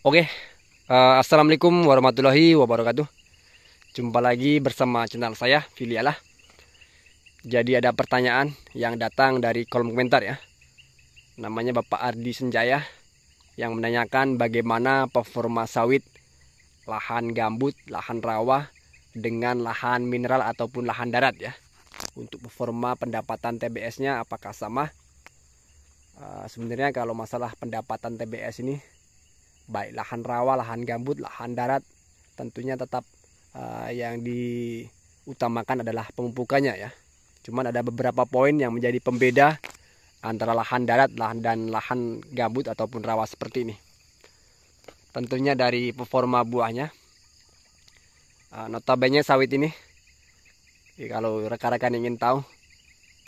Oke, Assalamualaikum warahmatullahi wabarakatuh. Jumpa lagi bersama channel saya, Filialah. Jadi ada pertanyaan yang datang dari kolom komentar ya. Namanya Bapak Ardi Senjaya yang menanyakan bagaimana performa sawit lahan gambut, lahan rawa dengan lahan mineral ataupun lahan darat ya. Untuk performa pendapatan TBS-nya apakah sama? Sebenarnya kalau masalah pendapatan TBS ini baik lahan rawa, lahan gambut, lahan darat tentunya tetap yang diutamakan adalah pemupukannya ya. Cuman ada beberapa poin yang menjadi pembeda antara lahan darat dan lahan gambut ataupun rawa seperti ini. Tentunya dari performa buahnya. Notabene sawit ini, kalau rekan-rekan ingin tahu,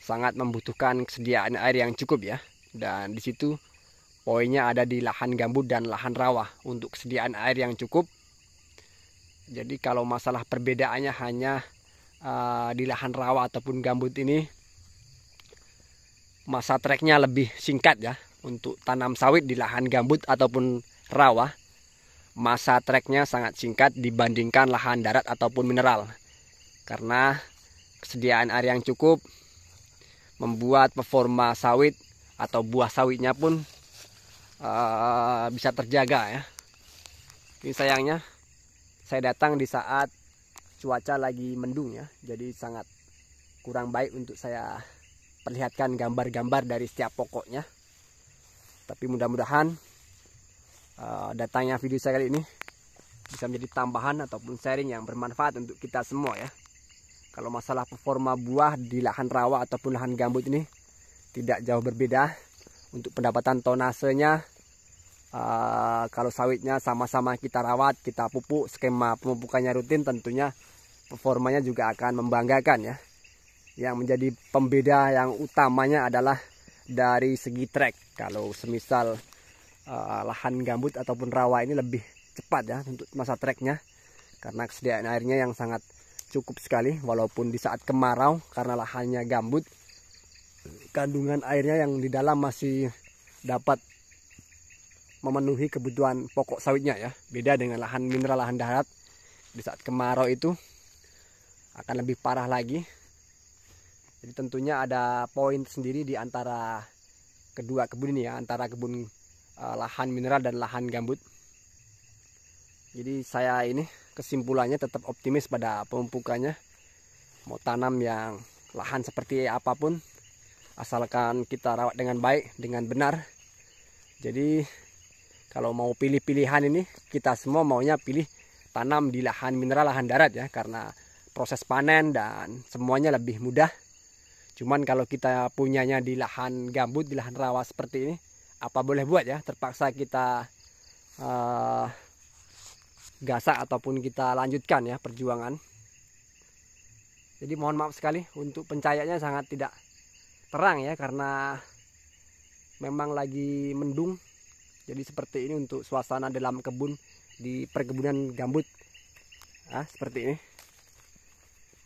sangat membutuhkan kesediaan air yang cukup ya. Dan di situ poinnya ada di lahan gambut dan lahan rawa untuk kesediaan air yang cukup. Jadi kalau masalah perbedaannya hanya di lahan rawa ataupun gambut ini, masa treknya lebih singkat ya. Untuk tanam sawit di lahan gambut ataupun rawa, masa treknya sangat singkat dibandingkan lahan darat ataupun mineral. Karena kesediaan air yang cukup membuat performa sawit atau buah sawitnya pun bisa terjaga ya. Ini sayangnya saya datang di saat cuaca lagi mendung ya, jadi sangat kurang baik untuk saya perlihatkan gambar-gambar dari setiap pokoknya. Tapi mudah-mudahan datangnya video saya kali ini bisa menjadi tambahan ataupun sharing yang bermanfaat untuk kita semua ya. Kalau masalah performa buah di lahan rawa ataupun lahan gambut ini tidak jauh berbeda. Untuk pendapatan tonasenya, kalau sawitnya sama-sama kita rawat, kita pupuk, skema pemupukannya rutin, tentunya performanya juga akan membanggakan ya. Yang menjadi pembeda yang utamanya adalah dari segi trek. Kalau semisal lahan gambut ataupun rawa ini lebih cepat ya untuk masa treknya, karena kesediaan airnya yang sangat cukup sekali. Walaupun di saat kemarau, karena lahannya gambut, kandungan airnya yang di dalam masih dapat memenuhi kebutuhan pokok sawitnya ya. Beda dengan lahan mineral, lahan darat, di saat kemarau itu akan lebih parah lagi. Jadi tentunya ada poin sendiri di antara kedua kebun ini ya, antara kebun lahan mineral dan lahan gambut. Jadi saya ini kesimpulannya tetap optimis pada pemupukannya. Mau tanam yang lahan seperti apapun, asalkan kita rawat dengan baik, dengan benar. Jadi kalau mau pilih pilihan ini, kita semua maunya pilih tanam di lahan mineral, lahan darat ya, karena proses panen dan semuanya lebih mudah. Cuman kalau kita punyanya di lahan gambut, di lahan rawa seperti ini, apa boleh buat ya, terpaksa kita gasak ataupun kita lanjutkan ya perjuangan. Jadi mohon maaf sekali untuk pencahayaannya sangat tidak terang ya, karena memang lagi mendung. Jadi seperti ini untuk suasana dalam kebun di perkebunan gambut seperti ini.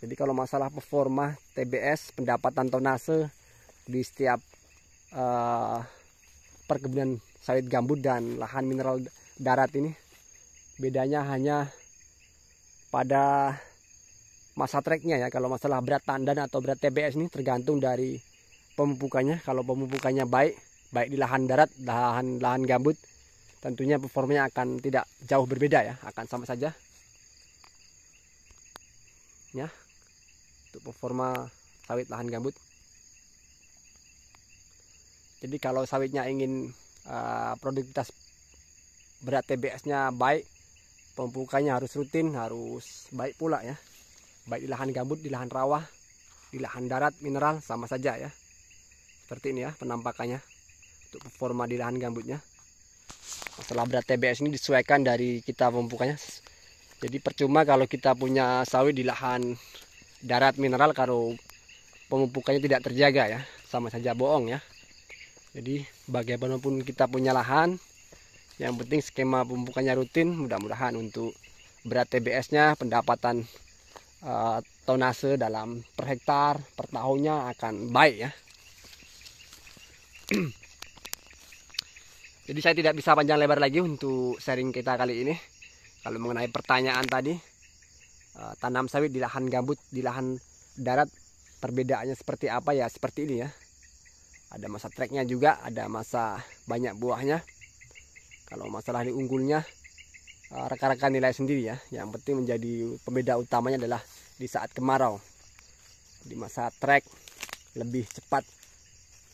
Jadi kalau masalah performa TBS, pendapatan tonase di setiap perkebunan sawit gambut dan lahan mineral darat ini, bedanya hanya pada masa treknya ya. Kalau masalah berat tandan atau berat TBS ini tergantung dari pemupukannya. Kalau pemupukannya baik di lahan darat, lahan gambut, tentunya performanya akan tidak jauh berbeda ya, akan sama saja ya untuk performa sawit lahan gambut. Jadi kalau sawitnya ingin produktivitas berat TBS-nya baik, pemupukannya harus rutin, harus baik pula ya. Baik di lahan gambut, di lahan rawa, di lahan darat, mineral, sama saja ya. Seperti ini ya penampakannya untuk performa di lahan gambutnya. Masalah berat TBS ini disesuaikan dari kita pemupukannya. Jadi percuma kalau kita punya sawit di lahan darat mineral, kalau pemupukannya tidak terjaga ya, sama saja bohong ya. Jadi bagaimanapun kita punya lahan, yang penting skema pemupukannya rutin. Mudah-mudahan untuk berat TBS-nya, pendapatan tonase dalam per hektar, per tahunnya akan baik ya. Jadi saya tidak bisa panjang lebar lagi untuk sharing kita kali ini. Kalau mengenai pertanyaan tadi, tanam sawit di lahan gambut, di lahan darat, perbedaannya seperti apa ya? Seperti ini ya. Ada masa treknya juga, ada masa banyak buahnya. Kalau masalah di unggulnya, rekan-rekan nilai sendiri ya. Yang penting menjadi pembeda utamanya adalah di saat kemarau. Di masa trek lebih cepat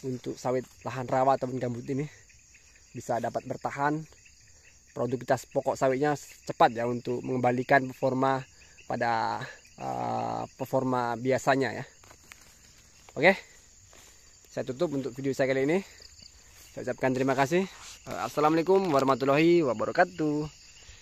untuk sawit lahan rawa ataupun gambut ini bisa dapat bertahan, produktivitas pokok sawitnya cepat ya untuk mengembalikan performa pada performa biasanya ya. Oke, saya tutup untuk video saya kali ini. Saya ucapkan terima kasih. Assalamualaikum warahmatullahi wabarakatuh.